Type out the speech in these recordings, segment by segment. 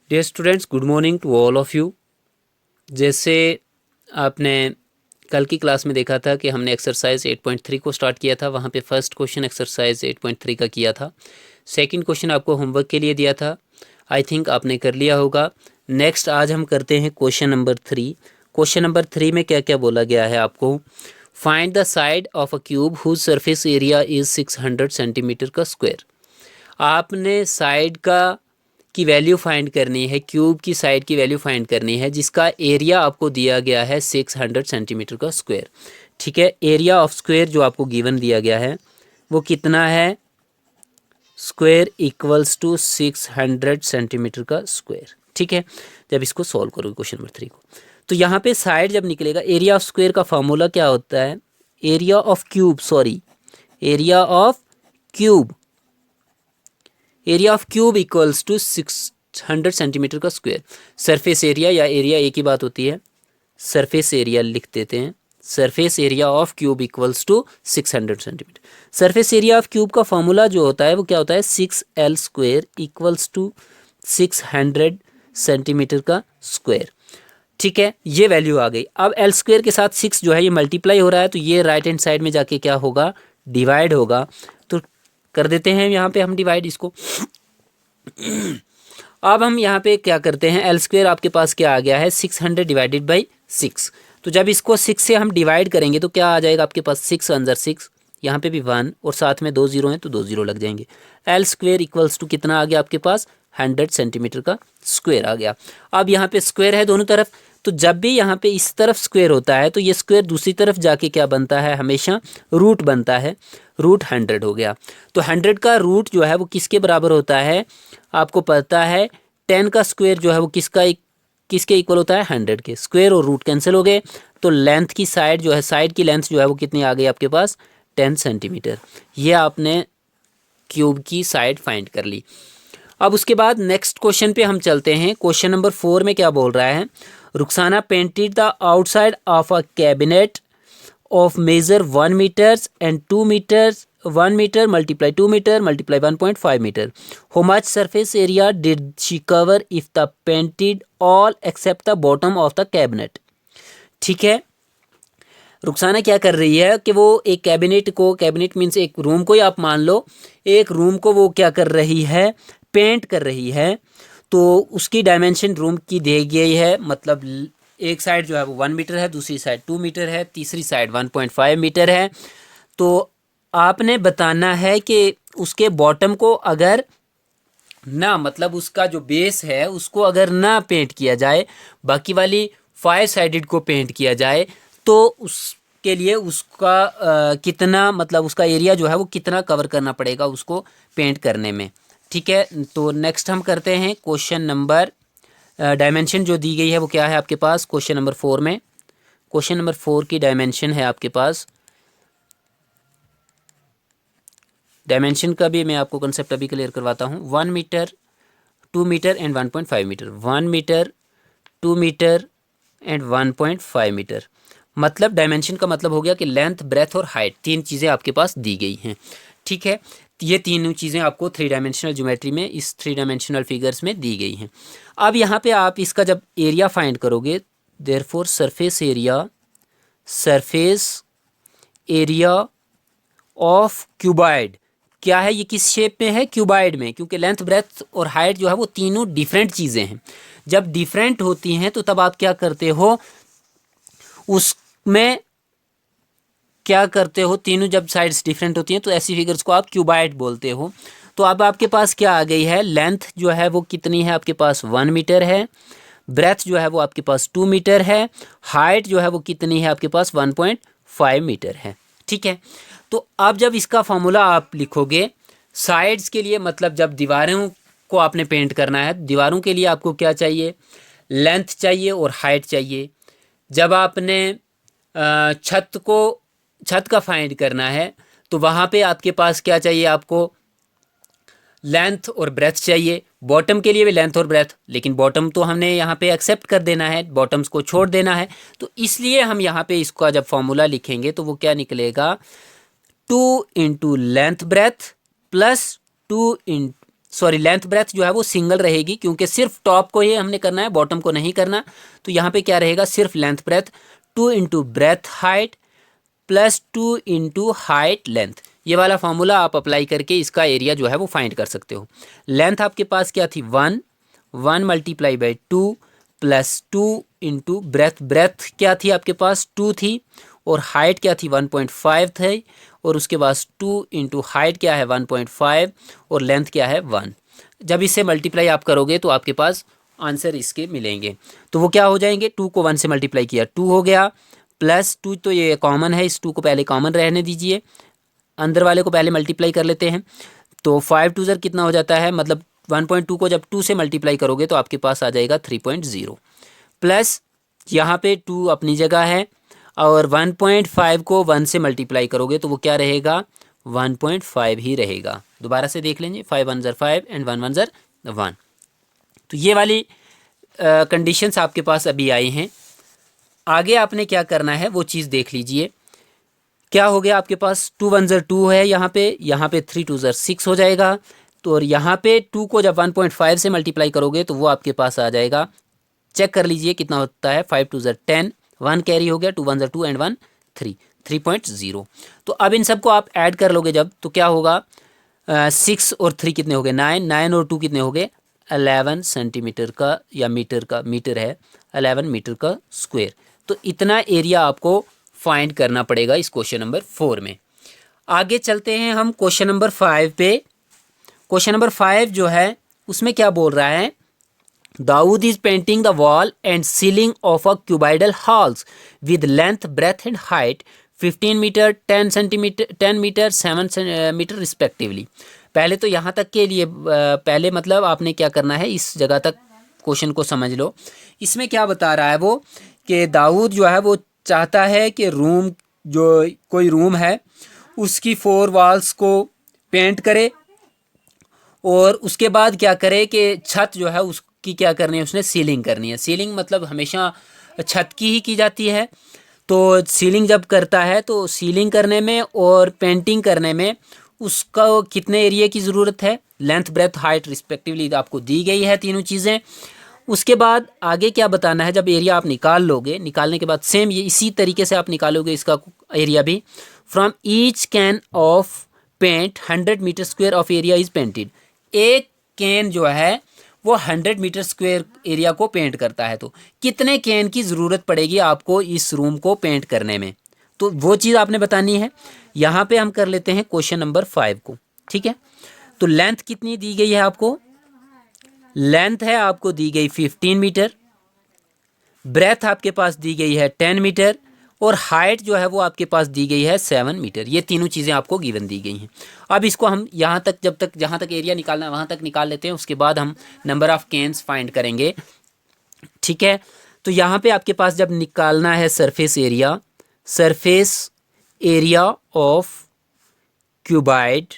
Dear students, good morning to all of you. जैसे आपने कल की क्लास में देखा था कि हमने एक्सरसाइज 8.3 को स्टार्ट किया था। वहाँ पे फर्स्ट क्वेश्चन एक्सरसाइज 8.3 का किया था। सेकंड क्वेश्चन आपको होमवर्क के लिए दिया था, आई थिंक आपने कर लिया होगा। नेक्स्ट आज हम करते हैं क्वेश्चन नंबर 3। क्वेश्चन नंबर 3 में क्या क्या बोला गया है आपको? Find the side of a cube whose surface area is 600 centimetre का स्क्वायर। आपने साइड का की वैल्यू फाइंड करनी है, क्यूब की साइड की वैल्यू फाइंड करनी है जिसका एरिया आपको दिया गया है 600 सेंटीमीटर का स्क्वायर। ठीक है, एरिया ऑफ स्क्वायर जो आपको गिवन दिया गया है वो कितना है? स्क्वायर इक्वल्स टू 600 सेंटीमीटर का स्क्वायर। ठीक है, जब इसको सॉल्व करोगे क्वेश्चन नंबर 3 को, तो यहाँ पे साइड जब निकलेगा, एरिया ऑफ स्क्वायर का फॉर्मूला क्या होता है? Area of cube, sorry, area of cube, area of cube equals to 600 centimetre का स्क्वायर। सरफेस एरिया या एरिया एक ही बात होती है, सरफेस एरिया लिख देते हैं। Surface area of cube equals to 600 centimetre. Surface area of cube का फॉर्मूला जो होता है वो क्या होता है? 6L square equals to 600 centimetre का स्क्वायर। ठीक है, ये वैल्यू आ गई। अब एल स्क्वायर के साथ 6 जो है ये मल्टीप्लाई हो रहा है, तो ये राइट हैंड साइड में जाके क्या होगा? डिवाइड होगा। तो कर देते हैं यहाँ पे हम डिवाइड इसको। अब हम यहाँ पे क्या करते हैं? एल स्क्वायर आपके पास क्या आ गया है? 600 डिवाइडेड बाई 6। तो जब इसको 6 से हम डिवाइड करेंगे तो क्या आ जाएगा आपके पास? 6 अंदर 6, यहाँ पे भी 1 और साथ में 2 जीरो हैं तो 2 जीरो लग जाएंगे। एल स्क्वायर इक्वल्स टू कितना आ गया आपके पास? 100 सेंटीमीटर का स्क्वायर आ गया। अब यहाँ पे स्क्वायर है दोनों तरफ, तो जब भी यहाँ पे इस तरफ स्क्वायर होता है तो ये स्क्वायर दूसरी तरफ जाके क्या बनता है? हमेशा रूट बनता है। रूट 100 हो गया। तो 100 का रूट जो है वो किसके बराबर होता है? आपको पता है 10 का स्क्वायर जो है वो किसके इक्वल होता है? 100 के। स्क्वायर और रूट कैंसिल हो गए, तो लेंथ की साइड जो है, साइड की लेंथ जो है वो कितनी आ गई आपके पास? 10 सेंटीमीटर। ये आपने क्यूब की साइड फाइंड कर ली। अब उसके बाद नेक्स्ट क्वेश्चन पे हम चलते हैं। क्वेश्चन नंबर 4 में क्या बोल रहा है? Rukhsana painted the outside of a cabinet of measure 1 meters and 2 meters, 1 meter multiply 2 meter multiply 1.5 meter. How much surface area did she cover if the painted all except the bottom of the cabinet? ठीक है, रुखसाना क्या कर रही है कि वो एक cabinet को, कैबिनेट मीन्स एक रूम को ही आप मान लो, एक रूम को वो क्या कर रही है? पेंट कर रही है। तो उसकी डायमेंशन रूम की दी गई है, मतलब एक साइड जो है वो 1 मीटर है, दूसरी साइड 2 मीटर है, तीसरी साइड 1.5 मीटर है। तो आपने बताना है कि उसके बॉटम को अगर ना, मतलब उसका जो बेस है उसको अगर ना पेंट किया जाए, बाकी वाली 5 साइडेड को पेंट किया जाए, तो उसके लिए उसका कितना, मतलब उसका एरिया जो है वो कितना कवर करना पड़ेगा उसको पेंट करने में। ठीक है, तो नेक्स्ट हम करते हैं क्वेश्चन नंबर, डायमेंशन जो दी गई है वो क्या है आपके पास क्वेश्चन नंबर 4 में? क्वेश्चन नंबर 4 की डायमेंशन है आपके पास, डायमेंशन का भी मैं आपको कंसेप्ट अभी क्लियर करवाता हूँ। 1 metre, 2 metre and 1.5 metre. 1 metre, 2 metre and 1.5 metre. मतलब डायमेंशन का मतलब हो गया कि लेंथ, ब्रेथ और हाइट, 3 चीज़ें आपके पास दी गई हैं। ठीक है, ये तीनों चीज़ें आपको 3 डायमेंशनल ज्योमेट्री में, इस 3 डायमेंशनल फिगर्स में दी गई हैं। अब यहाँ पे आप इसका जब एरिया फाइंड करोगे, therefore surface area of cuboid क्या है? ये किस शेप में है? क्यूबॉइड में, क्योंकि लेंथ, ब्रेथ और हाइट जो है वो तीनों डिफरेंट चीज़ें हैं। जब डिफरेंट होती हैं तो तब आप क्या करते हो? उसमें क्या करते हो? तीनों जब साइड्स डिफरेंट होती हैं तो ऐसी फिगर्स को आप क्यूबॉइड बोलते हो। तो अब आपके पास क्या आ गई है? लेंथ जो है वो कितनी है आपके पास? 1 मीटर है। ब्रेथ जो है वो आपके पास 2 मीटर है। हाइट जो है वो कितनी है आपके पास? 1.5 मीटर है। ठीक है, तो अब जब इसका फॉर्मूला आप लिखोगे साइड्स के लिए, मतलब जब दीवारों को आपने पेंट करना है, दीवारों के लिए आपको क्या चाहिए? लेंथ चाहिए और हाइट चाहिए। जब आपने छत का फाइंड करना है तो वहाँ पे आपके पास क्या चाहिए? आपको लेंथ और ब्रेथ चाहिए। बॉटम के लिए भी लेंथ और ब्रेथ, लेकिन बॉटम तो हमने यहाँ पे एक्सेप्ट कर देना है, बॉटम्स को छोड़ देना है। तो इसलिए हम यहाँ पे इसका जब फॉर्मूला लिखेंगे तो वो क्या निकलेगा? 2 इंटू लेंथ ब्रेथ प्लस 2 इन सॉरी लेंथ ब्रेथ जो है वो सिंगल रहेगी, क्योंकि सिर्फ टॉप को ही हमने करना है, बॉटम को नहीं करना। तो यहाँ पे क्या रहेगा, सिर्फ length breadth 2 into breadth height plus 2 into height length. ये वाला फॉर्मूला आप अप्लाई करके इसका एरिया जो है वो फाइंड कर सकते हो। लेंथ आपके पास क्या थी 1 multiply by 2 plus 2 into breadth क्या थी आपके पास 2 थी, और हाइट क्या थी 1.5 थी, और उसके बाद 2 इंटू हाइट क्या है 1.5 और लेंथ क्या है 1। जब इससे मल्टीप्लाई आप करोगे तो आपके पास आंसर इसके मिलेंगे। तो वो क्या हो जाएंगे, 2 को 1 से मल्टीप्लाई किया 2 हो गया, प्लस 2 तो ये कॉमन है, इस 2 को पहले कॉमन रहने दीजिए, अंदर वाले को पहले मल्टीप्लाई कर लेते हैं। तो 5 2 ज़र कितना हो जाता है, मतलब 1.2 को जब 2 से मल्टीप्लाई करोगे तो आपके पास आ जाएगा 3.0, प्लस यहाँ पे 2 अपनी जगह है, और 1.5 को 1 से मल्टीप्लाई करोगे तो वो क्या रहेगा 1.5 ही रहेगा। दोबारा से देख लेंगे, 5 1 ज़र 5 एंड 1 1 ज़र 1। तो ये वाली कंडीशंस आपके पास अभी आई हैं। आगे आपने क्या करना है वो चीज़ देख लीजिए। क्या हो गया आपके पास 2 1 ज़र 2 है, यहाँ पे 3 2 ज़र 6 हो जाएगा। तो और यहाँ पे 2 को जब 1.5 से मल्टीप्लाई करोगे तो वो आपके पास आ जाएगा, चेक कर लीजिए कितना होता है, 5 2 ज़र 10, 1 कैरी हो गया, 2 1 ज़र 2 एंड 1 3.0। तो अब इन सबको आप ऐड कर लोगे जब, तो क्या होगा 6 और 3 कितने हो गए 9, 9 और 2 कितने हो गए 11 सेंटीमीटर का, या मीटर है 11 मीटर का स्क्वायर। तो इतना एरिया आपको फाइंड करना पड़ेगा इस क्वेश्चन नंबर 4 में। आगे चलते हैं हम क्वेश्चन नंबर 5 पे। क्वेश्चन नंबर 5 जो है उसमें क्या बोल रहा है, Dawood is painting the wall and ceiling of a cuboidal halls with length breadth and height 15 metre 10 centimetre 10 metre 7 metre respectively. पहले तो यहाँ तक के लिए पहले मतलब आपने क्या करना है, इस जगह तक क्वेश्चन को समझ लो। इसमें क्या बता रहा है वो कि दाऊद जो है वो चाहता है कि रूम, जो कोई रूम है उसकी 4 वॉल्स को पेंट करे, और उसके बाद क्या करे कि छत जो है उसकी क्या करनी है, उसने सीलिंग करनी है। सीलिंग मतलब हमेशा छत की ही की जाती है। तो सीलिंग जब करता है तो सीलिंग करने में और पेंटिंग करने में उसका कितने एरिया की ज़रूरत है, लेंथ ब्रेथ हाइट रिस्पेक्टिवली आपको दी गई है तीनों चीज़ें। उसके बाद आगे क्या बताना है, जब एरिया आप निकाल लोगे, निकालने के बाद सेम ये इसी तरीके से आप निकालोगे इसका एरिया भी। From each can of paint 100 metre square of area is painted. एक कैन जो है वो 100 मीटर स्क्वायर एरिया को पेंट करता है, तो कितने कैन की ज़रूरत पड़ेगी आपको इस रूम को पेंट करने में, तो वो चीज़ आपने बतानी है। यहाँ पे हम कर लेते हैं क्वेश्चन नंबर 5 को, ठीक है। तो लेंथ कितनी दी गई है आपको, लेंथ है आपको दी गई 15 मीटर, ब्रेथ आपके पास दी गई है 10 मीटर, और हाइट जो है वो आपके पास दी गई है 7 मीटर। ये तीनों चीज़ें आपको गिवन दी गई हैं। अब इसको हम यहाँ तक जहाँ तक एरिया निकालना है वहाँ तक निकाल लेते हैं, उसके बाद हम नंबर ऑफ़ कैन्स फाइंड करेंगे, ठीक है। तो यहाँ पे आपके पास जब निकालना है surface area of cuboid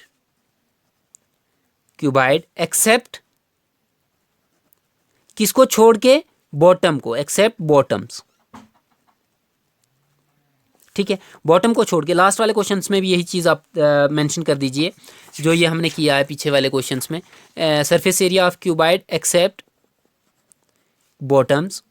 except किसको छोड़ के, बॉटम को, एक्सेप्ट बॉटम्स, ठीक है। बॉटम को छोड़ के लास्ट वाले क्वेश्चंस में भी यही चीज़ आप मेंशन कर दीजिए जो ये हमने किया है पीछे वाले क्वेश्चंस में। Surface area of cuboid except bottoms,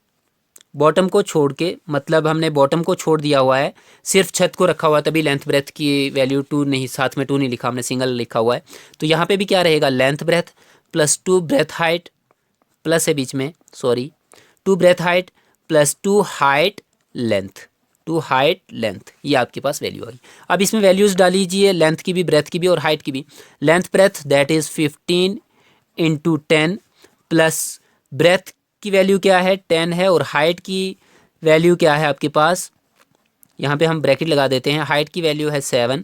bottom को छोड़ के, मतलब हमने बॉटम को छोड़ दिया हुआ है, सिर्फ छत को रखा हुआ है, तभी लेंथ ब्रेथ की वैल्यू 2 नहीं, साथ में 2 नहीं लिखा हमने, सिंगल लिखा हुआ है। तो यहाँ पे भी क्या रहेगा, length breadth plus 2 breadth height, plus है बीच में, sorry, 2 breadth height plus 2 height length, 2 height length, ये आपके पास वैल्यू आई। अब इसमें वैल्यूज़ डाल लीजिए, लेंथ की भी, ब्रेथ की भी और हाइट की भी। Length breadth that is 15 into 10 plus breadth की वैल्यू क्या है 10 है, और हाइट की वैल्यू क्या है आपके पास, यहाँ पे हम ब्रैकेट लगा देते हैं, हाइट की वैल्यू है 7।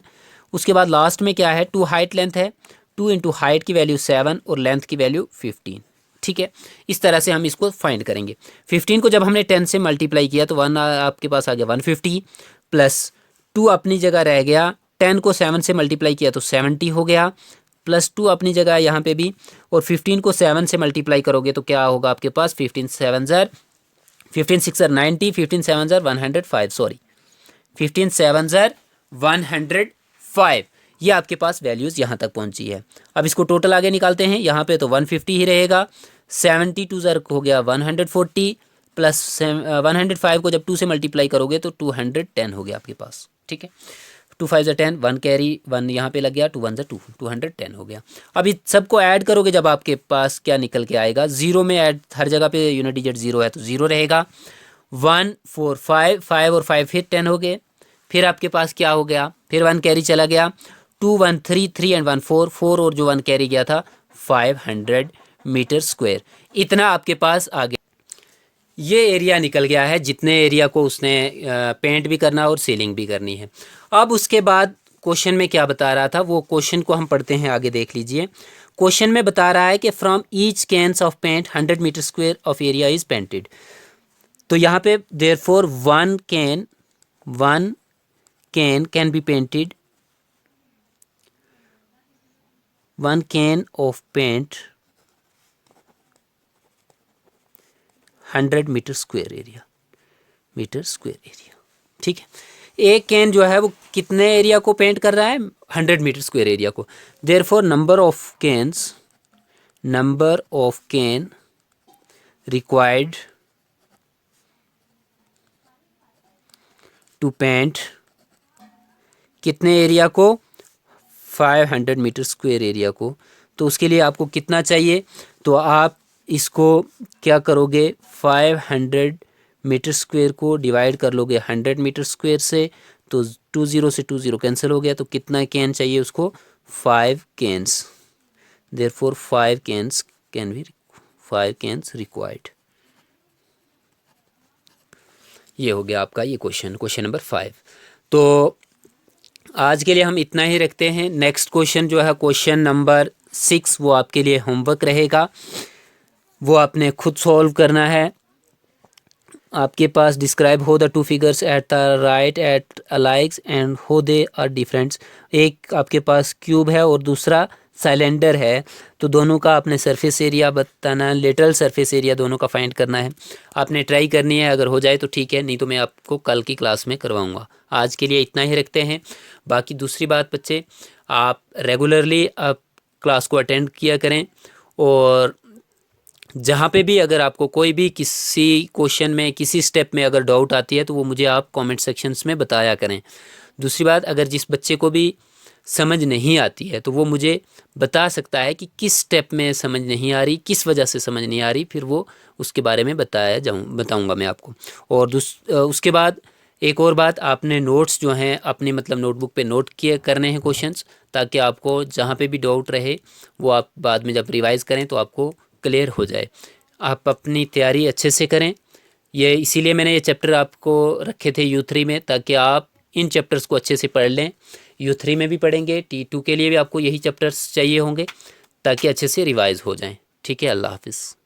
उसके बाद लास्ट में क्या है 2 हाइट लेंथ है, 2 इंटू हाइट की वैल्यू 7 और लेंथ की वैल्यू 15, ठीक है। इस तरह से हम इसको फाइंड करेंगे। 15 को जब हमने 10 से मल्टीप्लाई किया तो 1 आपके पास आ गया 150, प्लस 2 अपनी जगह रह गया, 10 को 7 से मल्टीप्लाई किया तो 70 हो गया, प्लस 2 अपनी जगह यहाँ पे भी, और 15 को 7 से मल्टीप्लाई करोगे तो क्या होगा आपके पास 15 7 ज़र 90, 15 7 ज़र 105, सॉरी 15 7 ज़र 105। ये आपके पास वैल्यूज़ यहाँ तक पहुँची है। अब इसको टोटल आगे निकालते हैं। यहाँ पे तो 150 ही रहेगा, 72 ज़र हो गया 140 प्लस 105 को जब 2 से मल्टीप्लाई करोगे तो 210 हो गया आपके पास। ठीक है, 2 5 ज़ा 10, 1 कैरी 1 यहाँ पे लग गया, 2 1 ज़ा 2, 210 हो गया। अब इस सबको ऐड करोगे जब आपके पास क्या निकल के आएगा, जीरो में ऐड, हर जगह पे यूनिट डिजिट जीरो है तो जीरो रहेगा। 1 4 5, 5 और 5 फिर 10 हो गए। फिर आपके पास क्या हो गया, फिर 1 कैरी चला गया, 2 1 3, 3 एंड 1 4, 4 और जो 1 कैरी गया था 500 मीटर स्क्वायर, इतना आपके पास आ गया। ये एरिया निकल गया है जितने एरिया को उसने पेंट भी करना और सीलिंग भी करनी है। अब उसके बाद क्वेश्चन में क्या बता रहा था, वो क्वेश्चन को हम पढ़ते हैं, आगे देख लीजिए। क्वेश्चन में बता रहा है कि from each cans of paint 100 metre square of area is painted. तो यहाँ पे therefore one can be painted, one can of paint 100 metre square area, ठीक है। एक कैन जो है वो कितने एरिया को पेंट कर रहा है, 100 मीटर स्क्वायर एरिया को। Therefore number of can required to paint कितने एरिया को, 500 मीटर स्क्वायर एरिया को। तो उसके लिए आपको कितना चाहिए, तो आप इसको क्या करोगे, 500 मीटर स्क्वायर को डिवाइड कर लोगे 100 मीटर स्क्वायर से, तो 20 से 20 कैंसिल हो गया, तो कितना कैन चाहिए उसको, 5 कैन्स। Therefore 5 cans required. ये हो गया आपका ये क्वेश्चन नंबर 5। तो आज के लिए हम इतना ही रखते हैं। नेक्स्ट क्वेश्चन जो है क्वेश्चन नंबर 6, वो आपके लिए होमवर्क रहेगा, वो आपने खुद सॉल्व करना है। आपके पास describe how the two figures at the right at alikes and how they are डिफरेंट्स। एक आपके पास क्यूब है और दूसरा सिलेंडर है, तो दोनों का आपने सरफेस एरिया बताना है, लेटरल सरफेस एरिया दोनों का फाइंड करना है। आपने ट्राई करनी है, अगर हो जाए तो ठीक है, नहीं तो मैं आपको कल की क्लास में करवाऊँगा। आज के लिए इतना ही रखते हैं। बाकी दूसरी बात बच्चे, आप रेगुलरली आप क्लास को अटेंड किया करें, और जहाँ पे भी अगर आपको कोई भी किसी क्वेश्चन में किसी स्टेप में अगर डाउट आती है तो वो मुझे आप कमेंट सेक्शंस में बताया करें। दूसरी बात, अगर जिस बच्चे को भी समझ नहीं आती है तो वो मुझे बता सकता है कि किस स्टेप में समझ नहीं आ रही, किस वजह से समझ नहीं आ रही, फिर वो उसके बारे में बताऊंगा मैं आपको। और उसके बाद एक और बात, आपने नोट्स जो हैं अपने मतलब नोटबुक पे नोट किए करने हैं क्वेश्चंस, ताकि आपको जहाँ पे भी डाउट रहे वो आप बाद में जब रिवाइज़ करें तो आपको क्लियर हो जाए। आप अपनी तैयारी अच्छे से करें। ये इसीलिए मैंने ये चैप्टर आपको रखे थे U3 में, ताकि आप इन चैप्टर्स को अच्छे से पढ़ लें। U3 में भी पढ़ेंगे, T2 के लिए भी आपको यही चैप्टर्स चाहिए होंगे, ताकि अच्छे से रिवाइज़ हो जाएं। ठीक है, अल्लाह हाफिज़।